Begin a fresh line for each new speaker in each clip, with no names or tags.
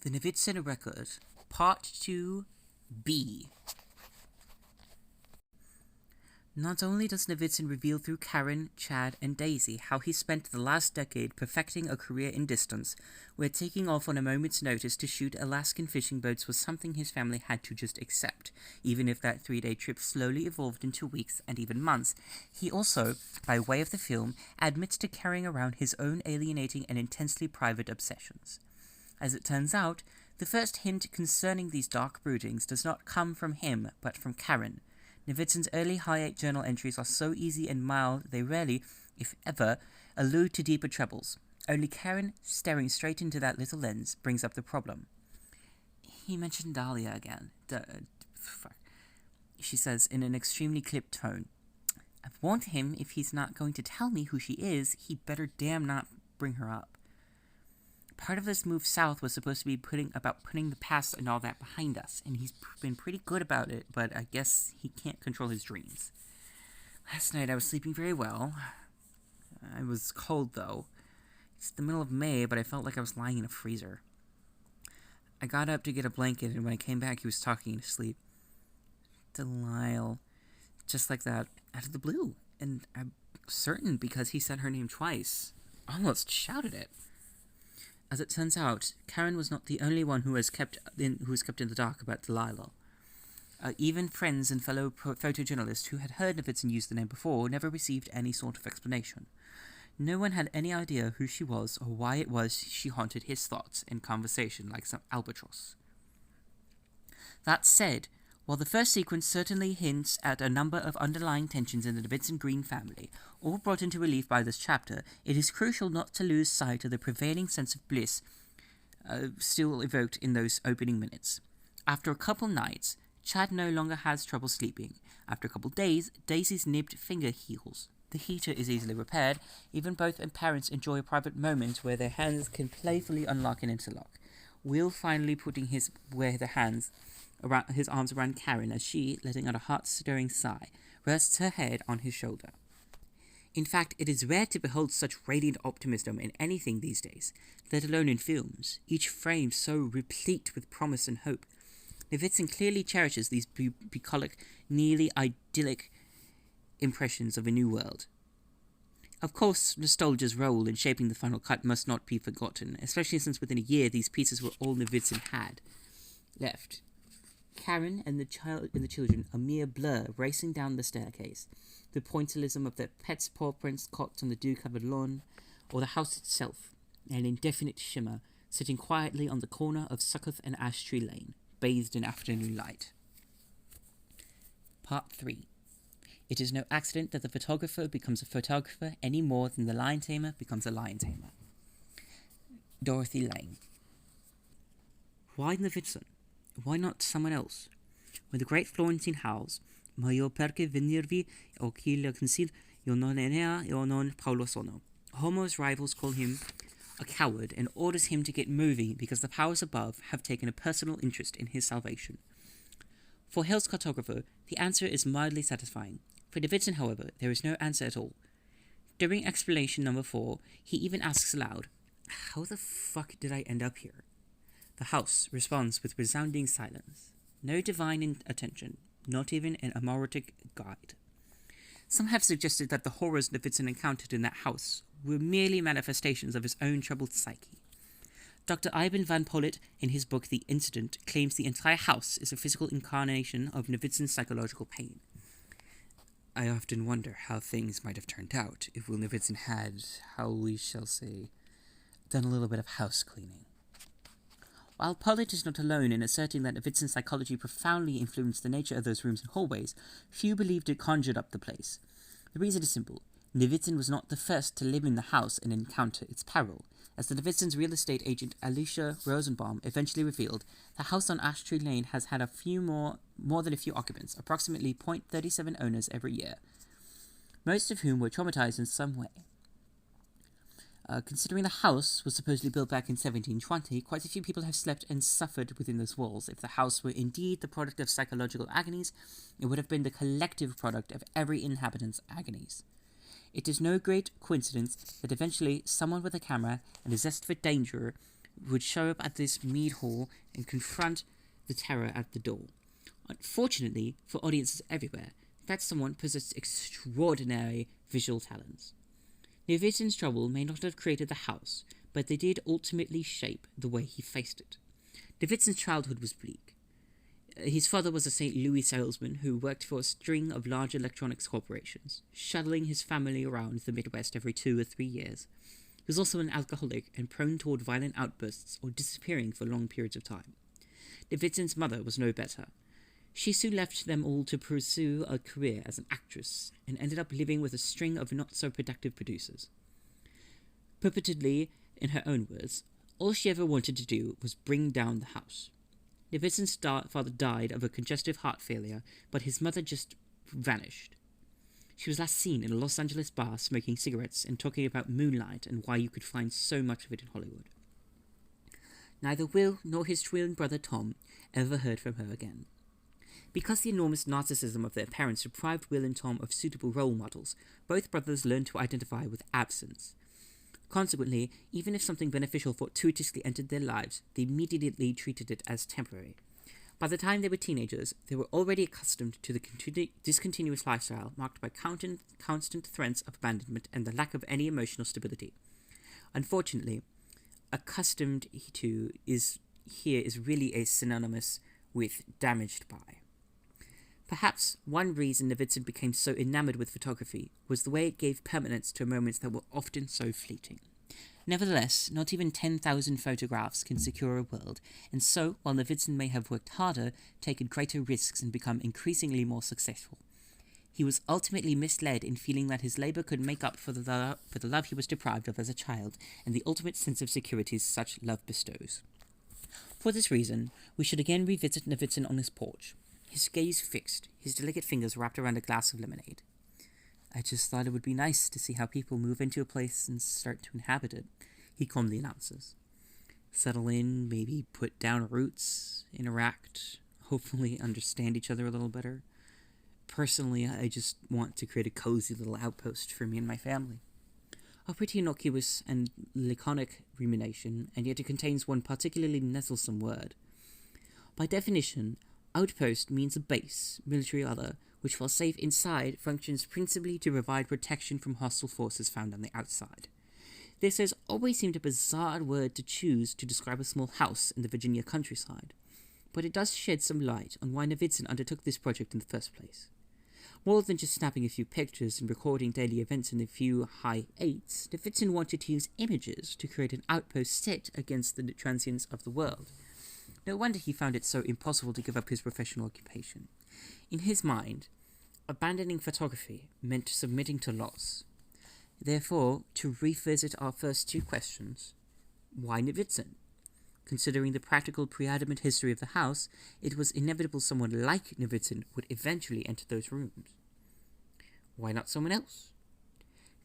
The Navidson Record, Part 2B. Not only does Navidson reveal through Karen, Chad, and Daisy how he spent the last decade perfecting a career in distance, where taking off on a moment's notice to shoot Alaskan fishing boats was something his family had to just accept, even if that 3-day trip slowly evolved into weeks and even months. He also, by way of the film, admits to carrying around his own alienating and intensely private obsessions. As it turns out, the first hint concerning these dark broodings does not come from him, but from Karen. Navidson's early Hi8 journal entries are so easy and mild they rarely, if ever, allude to deeper troubles. Only Karen, staring straight into that little lens, brings up the problem. He mentioned Dahlia again. She says in an extremely clipped tone. I've warned him if he's not going to tell me who she is, he'd better damn not bring her up. Part of this move south was supposed to be putting the past and all that behind us, and he's been pretty good about it, but I guess he can't control his dreams. Last night I was sleeping very well. I was cold, though. It's the middle of May, but I felt like I was lying in a freezer. I got up to get a blanket, and when I came back, he was talking in his sleep. Delisle. Just like that, out of the blue. And I'm certain because he said her name twice. Almost shouted it. As it turns out, Karen was not the only one who was kept in the dark about Delilah. Even friends and fellow photojournalists who had heard Navidson use the name before never received any sort of explanation. No one had any idea who she was or why it was she haunted his thoughts in conversation like some albatross. That said, while the first sequence certainly hints at a number of underlying tensions in the Navidson Green family, all brought into relief by this chapter, it is crucial not to lose sight of the prevailing sense of bliss still evoked in those opening minutes. After a couple nights, Chad no longer has trouble sleeping. After a couple days, Daisy's nibbed finger heals. The heater is easily repaired. Even both parents enjoy a private moment where their hands can playfully unlock and interlock. Will finally putting his arms around Karen as she, letting out a heart-stirring sigh, rests her head on his shoulder. In fact, it is rare to behold such radiant optimism in anything these days, let alone in films, each frame so replete with promise and hope. Navidson clearly cherishes these bucolic, nearly idyllic impressions of a new world. Of course, nostalgia's role in shaping the final cut must not be forgotten, especially since within a year these pieces were all Navidson had left. Karen and the children, a mere blur racing down the staircase, the pointillism of their pets' paw prints caught on the dew-covered lawn, or the house itself, an indefinite shimmer, sitting quietly on the corner of Succoth and Ash Tree Lane, bathed in afternoon light. Part 3. It is no accident that the photographer becomes a photographer any more than the lion tamer becomes a lion tamer. Dorothy Lane. Why Navidson? Why not someone else? When the great Florentine howls, Majo perché venirvi o chi la consil, io non enea, io non Paulo sono. Homo's rivals call him a coward and orders him to get moving because the powers above have taken a personal interest in his salvation. For Hill's cartographer, the answer is mildly satisfying. For Davidson, however, there is no answer at all. During explanation number 4, he even asks aloud, how the fuck did I end up here? The house responds with resounding silence. No divine attention, not even an amorotic guide. Some have suggested that the horrors Navidson encountered in that house were merely manifestations of his own troubled psyche. Dr. Ivan Van Polet, in his book The Incident, claims the entire house is a physical incarnation of Navidson's psychological pain. I often wonder how things might have turned out if Will Navidson had, how we shall say, done a little bit of house cleaning. While Polet is not alone in asserting that Navidson's psychology profoundly influenced the nature of those rooms and hallways, few believed it conjured up the place. The reason is simple. Navidson was not the first to live in the house and encounter its peril. As the Navidson's real estate agent Alicia Rosenbaum eventually revealed, the house on Ash Tree Lane has had more than a few occupants, approximately 0.37 owners every year, most of whom were traumatized in some way. Considering the house was supposedly built back in 1720, quite a few people have slept and suffered within those walls. If the house were indeed the product of psychological agonies, it would have been the collective product of every inhabitant's agonies. It is no great coincidence that eventually someone with a camera and a zest for danger would show up at this mead hall and confront the terror at the door. Unfortunately, for audiences everywhere, that someone possessed extraordinary visual talents. Navidson's trouble may not have created the house, but they did ultimately shape the way he faced it. Navidson's childhood was bleak. His father was a St. Louis salesman who worked for a string of large electronics corporations, shuttling his family around the Midwest every 2 or 3 years. He was also an alcoholic and prone toward violent outbursts or disappearing for long periods of time. Navidson's mother was no better. She soon left them all to pursue a career as an actress and ended up living with a string of not-so-productive producers. Purportedly, in her own words, all she ever wanted to do was bring down the house. Navidson's father died of a congestive heart failure, but his mother just vanished. She was last seen in a Los Angeles bar smoking cigarettes and talking about moonlight and why you could find so much of it in Hollywood. Neither Will nor his twin brother Tom ever heard from her again. Because the enormous narcissism of their parents deprived Will and Tom of suitable role models, both brothers learned to identify with absence. Consequently, even if something beneficial fortuitously entered their lives, they immediately treated it as temporary. By the time they were teenagers, they were already accustomed to the discontinuous lifestyle marked by constant threats of abandonment and the lack of any emotional stability. Unfortunately, accustomed to is really a synonymous with damaged by. Perhaps one reason Navidson became so enamored with photography was the way it gave permanence to moments that were often so fleeting. Nevertheless, not even 10,000 photographs can secure a world, and so, while Navidson may have worked harder, taken greater risks, and become increasingly more successful, he was ultimately misled in feeling that his labor could make up for the love he was deprived of as a child, and the ultimate sense of security such love bestows. For this reason, we should again revisit Navidson on his porch, his gaze fixed, his delicate fingers wrapped around a glass of lemonade. "I just thought it would be nice to see how people move into a place and start to inhabit it," he calmly announces. "Settle in, maybe put down roots, interact, hopefully understand each other a little better. Personally, I just want to create a cozy little outpost for me and my family." A pretty innocuous and laconic rumination, and yet it contains one particularly nettlesome word. By definition, outpost means a base, military or other, which while safe inside, functions principally to provide protection from hostile forces found on the outside. This has always seemed a bizarre word to choose to describe a small house in the Virginia countryside, but it does shed some light on why Navidson undertook this project in the first place. More than just snapping a few pictures and recording daily events in a few high eights, Navidson wanted to use images to create an outpost set against the transience of the world. No wonder he found it so impossible to give up his professional occupation. In his mind, abandoning photography meant submitting to loss. Therefore, to revisit our first two questions, why Navidson? Considering the practical pre-adamant history of the house, it was inevitable someone like Navidson would eventually enter those rooms. Why not someone else?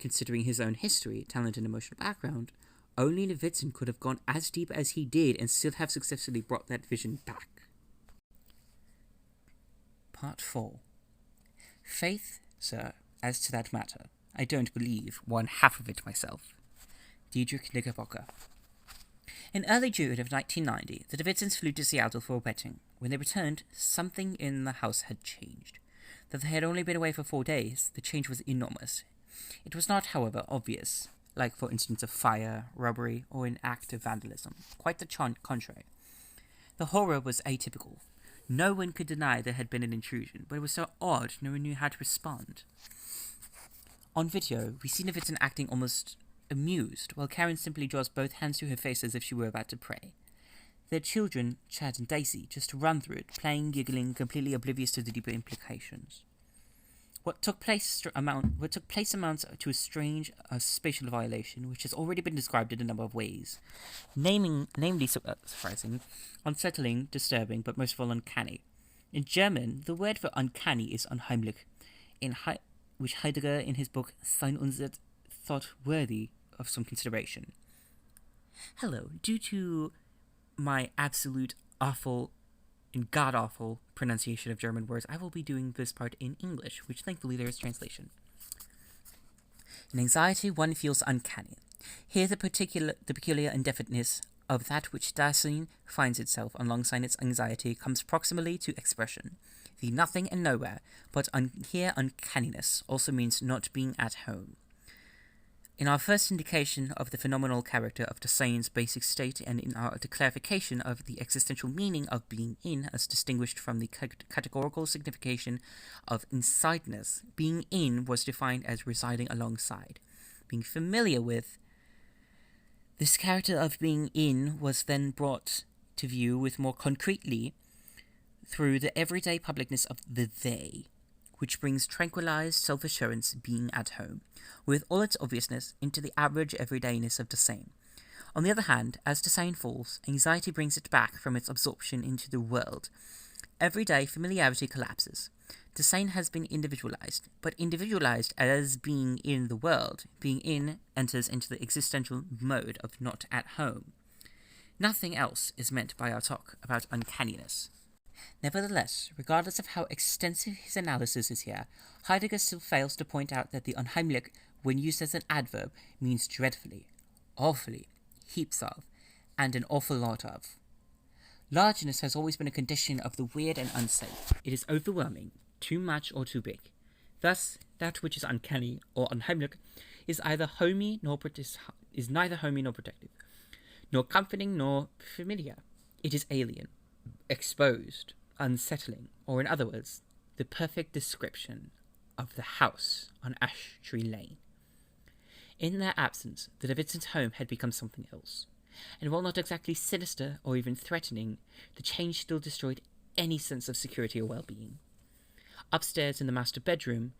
Considering his own history, talent, and emotional background, only Navidson could have gone as deep as he did and still have successfully brought that vision back. Part 4. Faith, sir, as to that matter, I don't believe one half of it myself. Diedrich Knickerbocker. In early June of 1990, the Navidsons flew to Seattle for a wedding. When they returned, something in the house had changed. Though they had only been away for 4 days, the change was enormous. It was not, however, obvious, like for instance a fire, robbery, or an act of vandalism. Quite the contrary. The horror was atypical. No one could deny there had been an intrusion, but it was so odd no one knew how to respond. On video, we see Navidson acting almost amused, while Karen simply draws both hands to her face as if she were about to pray. Their children, Chad and Daisy, just run through it, playing, giggling, completely oblivious to the deeper implications. What took place amounts to a strange spatial violation, which has already been described in a number of ways, namely surprising, unsettling, disturbing, but most of all uncanny. In German, the word for uncanny is unheimlich, which Heidegger in his book Sein Unset thought worthy of some consideration. Hello, due to my absolute awful and god-awful pronunciation of German words, I will be doing this part in English, which thankfully there is translation. In anxiety, one feels uncanny. Here the peculiar indefiniteness of that which Dasein finds itself alongside its anxiety comes proximally to expression. The nothing and nowhere, but here uncanniness also means not being at home. In our first indication of the phenomenal character of Dasein's basic state, and in our clarification of the existential meaning of being in as distinguished from the categorical signification of insideness, being in was defined as residing alongside. Being familiar with this character of being in was then brought to view with more concretely through the everyday publicness of the they, which brings tranquilized self-assurance being at home, with all its obviousness, into the average everydayness of Dasein. On the other hand, as Dasein falls, anxiety brings it back from its absorption into the world. Everyday familiarity collapses. Dasein has been individualized, but individualized as being in the world. Being in enters into the existential mode of not at home. Nothing else is meant by our talk about uncanniness. Nevertheless, regardless of how extensive his analysis is here, Heidegger still fails to point out that the unheimlich, when used as an adverb, means dreadfully, awfully, heaps of, and an awful lot of. Largeness has always been a condition of the weird and unsafe. It is overwhelming, too much or too big. Thus, that which is uncanny or unheimlich is neither homey nor protective, nor comforting nor familiar. It is alien, exposed, unsettling, or in other words, the perfect description of the house on Ash Tree Lane. In their absence, the Navidsons' home had become something else, and while not exactly sinister or even threatening, the change still destroyed any sense of security or well-being. Upstairs in the master bedroom,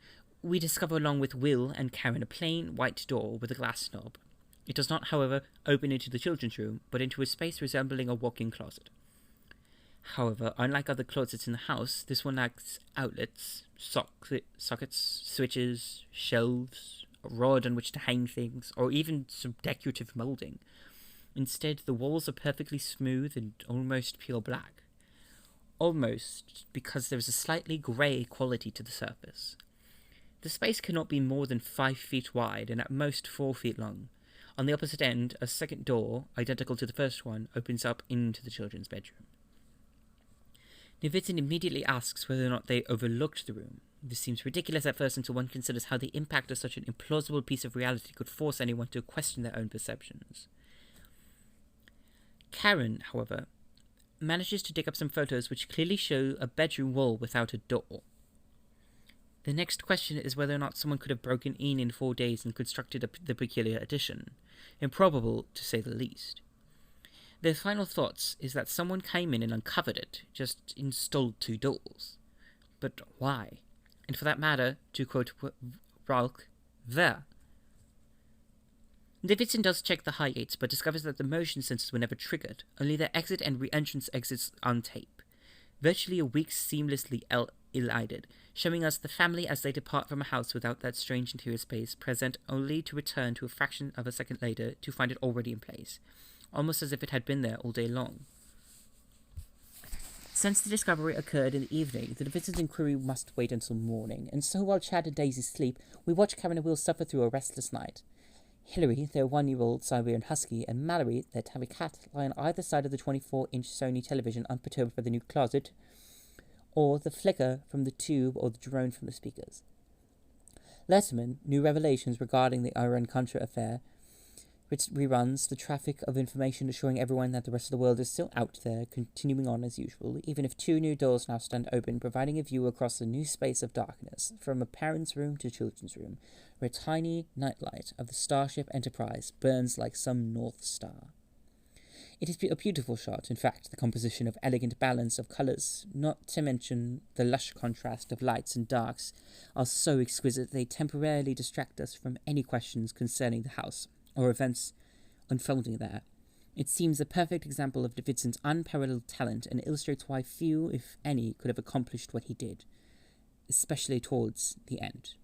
we discover along with Will and Karen a plain white door with a glass knob. It does not, however, open into the children's room, but into a space resembling a walk-in closet. However, unlike other closets in the house, this one lacks outlets, sockets, switches, shelves, a rod on which to hang things, or even some decorative moulding. Instead, the walls are perfectly smooth and almost pure black. Almost, because there is a slightly grey quality to the surface. The space cannot be more than 5 feet wide and at most 4 feet long. On the opposite end, a second door, identical to the first one, opens up into the children's bedroom. Navidson immediately asks whether or not they overlooked the room. This seems ridiculous at first until one considers how the impact of such an implausible piece of reality could force anyone to question their own perceptions. Karen, however, manages to dig up some photos which clearly show a bedroom wall without a door. The next question is whether or not someone could have broken in 4 days and constructed the peculiar addition. Improbable, to say the least. Their final thoughts is that someone came in and uncovered it, just installed 2 doors. But why? And for that matter, to quote Ralk, where? Navidson does check the hiates, but discovers that the motion sensors were never triggered, only their exit and re-entrance exits on tape. Virtually a week seamlessly elided, showing us the family as they depart from a house without that strange interior space, present only to return to a fraction of a second later to find it already in place, almost as if it had been there all day long. Since the discovery occurred in the evening, the Navidsons' inquiry must wait until morning, and so while Chad and Daisy sleep, we watch Karen and Will suffer through a restless night. Hillary, their 1-year-old Siberian Husky, and Mallory, their tabby cat, lie on either side of the 24-inch Sony television unperturbed by the new closet, or the flicker from the tube or the drone from the speakers. Letterman, new revelations regarding the Iran-Contra affair, which reruns the traffic of information assuring everyone that the rest of the world is still out there, continuing on as usual, even if 2 new doors now stand open, providing a view across the new space of darkness, from a parent's room to children's room, where a tiny nightlight of the Starship Enterprise burns like some North Star. It is a beautiful shot, in fact, the composition of elegant balance of colours, not to mention the lush contrast of lights and darks, are so exquisite they temporarily distract us from any questions concerning the house, or events unfolding there. It seems a perfect example of Davidson's unparalleled talent and illustrates why few, if any, could have accomplished what he did, especially towards the end.